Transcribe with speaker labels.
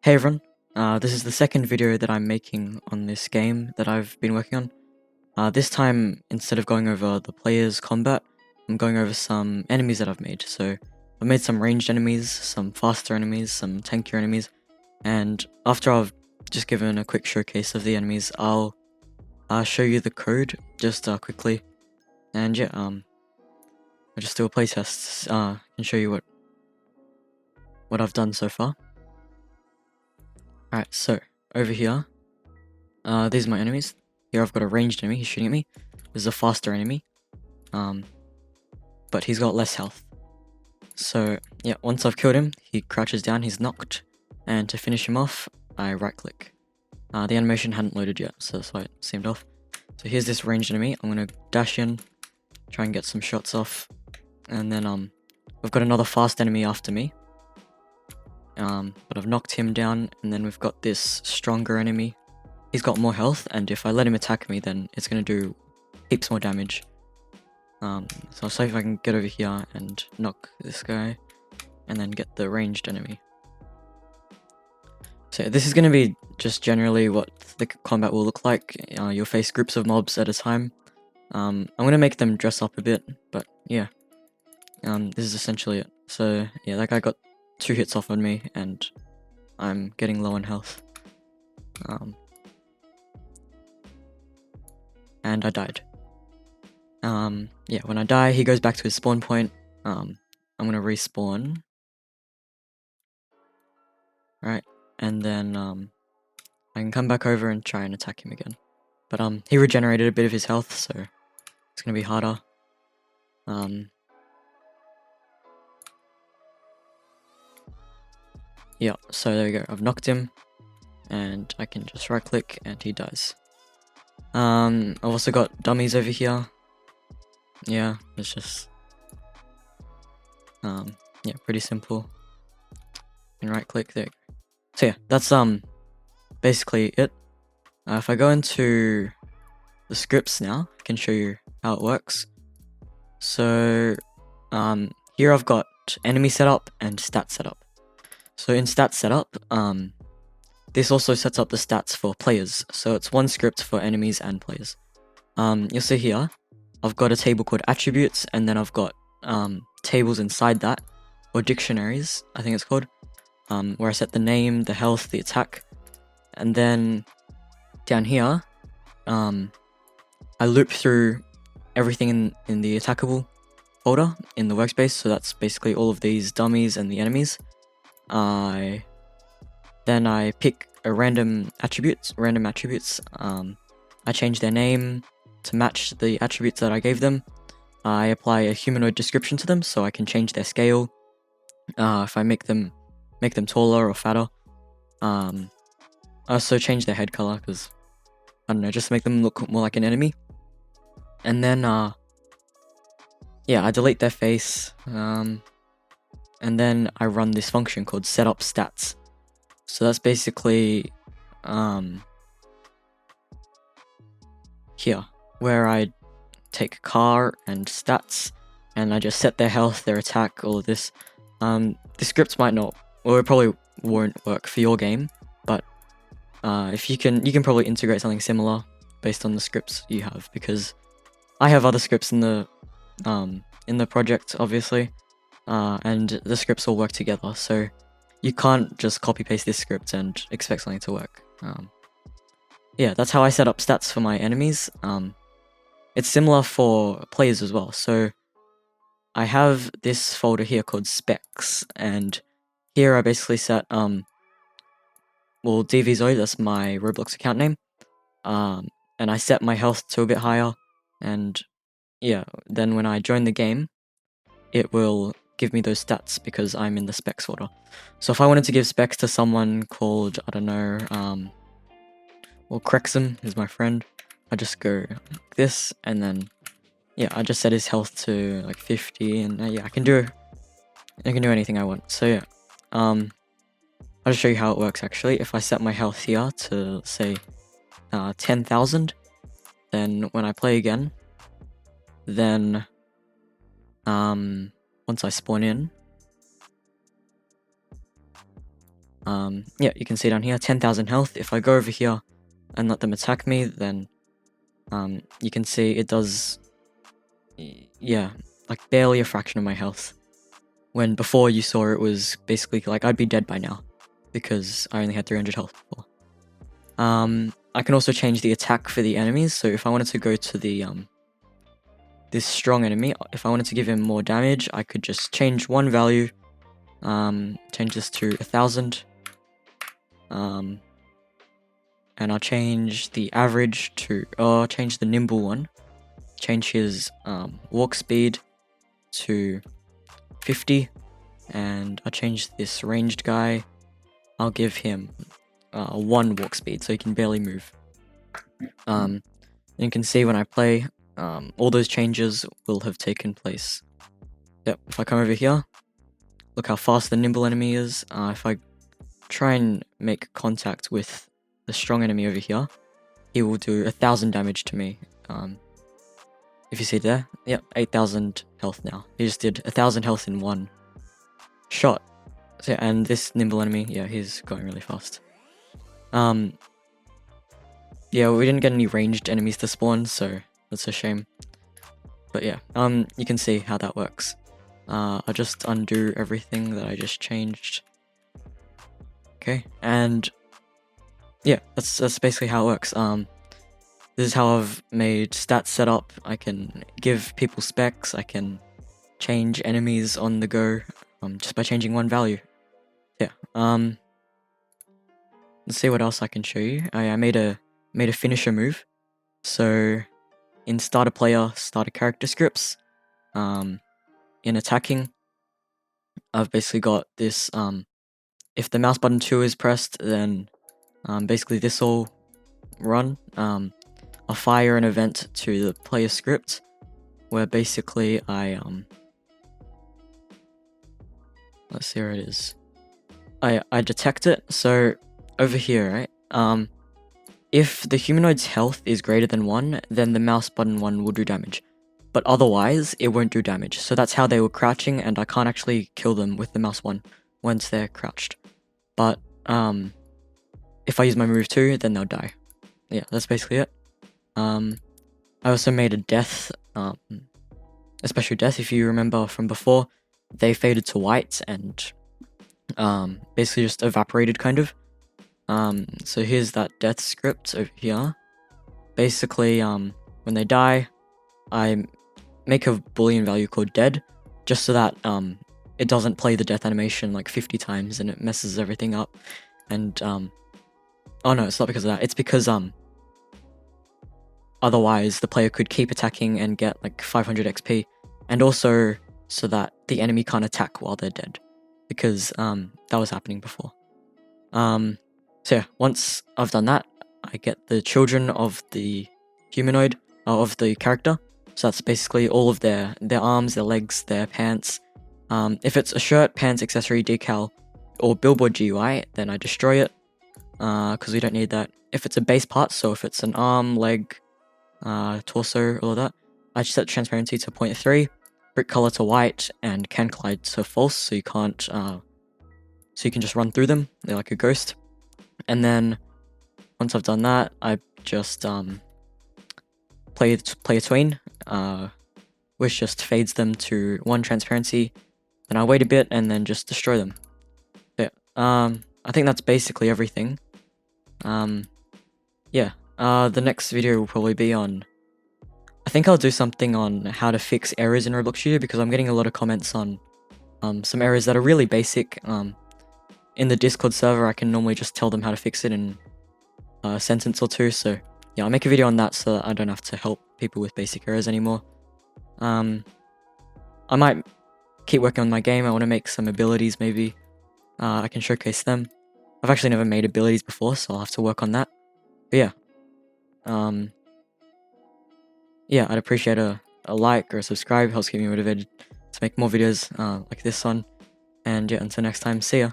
Speaker 1: Hey everyone, this is the second video that I'm making on this game that I've been working on. This time, instead of going over the player's combat, I'm going over some enemies that I've made. So I've made some ranged enemies, some faster enemies, some tankier enemies, and after I've just given a quick showcase of the enemies, I'll show you the code just quickly, and yeah, I'll just do a playtest and show you what I've done so far. Alright, so over here, these are my enemies. Here I've got a ranged enemy, he's shooting at me. This is a faster enemy, but he's got less health. So yeah, once I've killed him, he crouches down, he's knocked, and to finish him off, I right click. The animation hadn't loaded yet, so that's why it seemed off. So here's this ranged enemy, I'm gonna dash in, try and get some shots off, and then we've got another fast enemy after me. But I've knocked him down, and then we've got this stronger enemy. He's got more health, and if I let him attack me, then it's going to do heaps more damage. So I'll see if I can get over here and knock this guy, and then get the ranged enemy. So this is going to be just generally what the combat will look like. You'll face groups of mobs at a time. I'm going to make them dress up a bit, but yeah. This is essentially it. So yeah, that guy got 2 hits off on me, and I'm getting low on health. And I died. Yeah, when I die, he goes back to his spawn point. I'm gonna respawn. Right, and then I can come back over and try and attack him again. But he regenerated a bit of his health, so it's gonna be harder. Yeah, so there we go. I've knocked him, and I can just right click and he dies. I've also got dummies over here. Yeah, it's just yeah, pretty simple. And right click there. So yeah, that's basically it. If I go into the scripts now, I can show you how it works. So here I've got enemy setup and stat setup. So in stat setup, this also sets up the stats for players. So it's one script for enemies and players. You'll see here, I've got a table called attributes, and then I've got tables inside that, or dictionaries, I think it's called, where I set the name, the health, the attack, and then down here, I loop through everything in the attackable folder in the workspace. So that's basically all of these dummies and the enemies. Then I pick a random attributes. I change their name to match the attributes that I gave them. I apply a humanoid description to them, so I can change their scale. If I make them taller or fatter. I also change their head color because I don't know, just to make them look more like an enemy. And then yeah, I delete their face. And then I run this function called setup stats. So that's basically here, where I take car and stats, and I just set their health, their attack, all of this. The scripts might not, or it probably won't work for your game, but if you can probably integrate something similar based on the scripts you have, because I have other scripts in the project, obviously. And the scripts all work together, so you can't just copy paste this script and expect something to work. Yeah, that's how I set up stats for my enemies. It's similar for players as well. So I have this folder here called specs, and here I basically set well, DvZoid, that's my Roblox account name, and I set my health to a bit higher, and yeah, then when I join the game, it will give me those stats because I'm in the specs folder. So if I wanted to give specs to someone called, I don't know, well, Crexum is my friend, I just go like this, and then yeah, I just set his health to like 50, and yeah, I can do anything I want. So yeah, I'll just show you how it works actually. If I set my health here to say 10,000, then when I play again, then once I spawn in, Yeah, you can see down here 10,000 health. If I go over here and let them attack me, then you can see it does, yeah, like barely a fraction of my health, when before you saw it was basically like I'd be dead by now because I only had 300 health before. I can also change the attack for the enemies, so if I wanted to go to the this strong enemy, if I wanted to give him more damage, I could just change one value, change this to 1,000, and I'll change the average to, change the nimble one, change his walk speed to 50, and I'll change this ranged guy, I'll give him 1 walk speed, so he can barely move. And you can see when I play, all those changes will have taken place. Yep, if I come over here, look how fast the nimble enemy is. If I try and make contact with the strong enemy over here, he will do 1,000 damage to me. If you see there, yep, 8,000 health now. He just did 1,000 health in 1 shot. So, and this nimble enemy, yeah, he's going really fast. Yeah, we didn't get any ranged enemies to spawn, so that's a shame. But yeah, you can see how that works. I'll just undo everything that I just changed. Okay, and yeah, that's basically how it works. This is how I've made stats set up. I can give people specs, I can change enemies on the go, just by changing 1 value. Yeah, let's see what else I can show you. I made a finisher move. So in starter character scripts, in attacking, I've basically got this, if the mouse button 2 is pressed, then basically this will run. I'll fire an event to the player script where basically I let's see where it is. I detect it. So over here, right? If the humanoid's health is greater than 1, then the mouse button 1 will do damage. But otherwise, it won't do damage. So that's how they were crouching, and I can't actually kill them with the mouse 1 once they're crouched. But if I use my move 2, then they'll die. Yeah, that's basically it. I also made a death, a special death. If you remember from before, they faded to white and basically just evaporated, kind of. So here's that death script over here. Basically, when they die, I make a boolean value called dead, just so that it doesn't play the death animation like 50 times and it messes everything up. And oh no, it's not because of that. It's because otherwise the player could keep attacking and get like 500 XP, and also so that the enemy can't attack while they're dead, because that was happening before. So yeah, once I've done that, I get the children of the humanoid, of the character. So that's basically all of their arms, their legs, their pants. If it's a shirt, pants, accessory, decal, or billboard GUI, then I destroy it, because we don't need that. If it's a base part, so if it's an arm, leg, torso, all of that, I just set transparency to 0.3, brick color to white, and can collide to false, so you can't, so you can just run through them. They're like a ghost. And then once I've done that, I just play a tween, which just fades them to 1 transparency. Then I wait a bit and then just destroy them. Yeah, I think that's basically everything. Yeah, the next video will probably be on, I think I'll do something on how to fix errors in Roblox Studio, because I'm getting a lot of comments on some errors that are really basic. In the Discord server, I can normally just tell them how to fix it in a sentence or 2, so yeah, I'll make a video on that so that I don't have to help people with basic errors anymore. I might keep working on my game. I want to make some abilities, maybe. I can showcase them. I've actually never made abilities before, so I'll have to work on that. But yeah. Yeah, I'd appreciate a like or a subscribe. Helps keep me motivated to make more videos like this one. And yeah, until next time, see ya.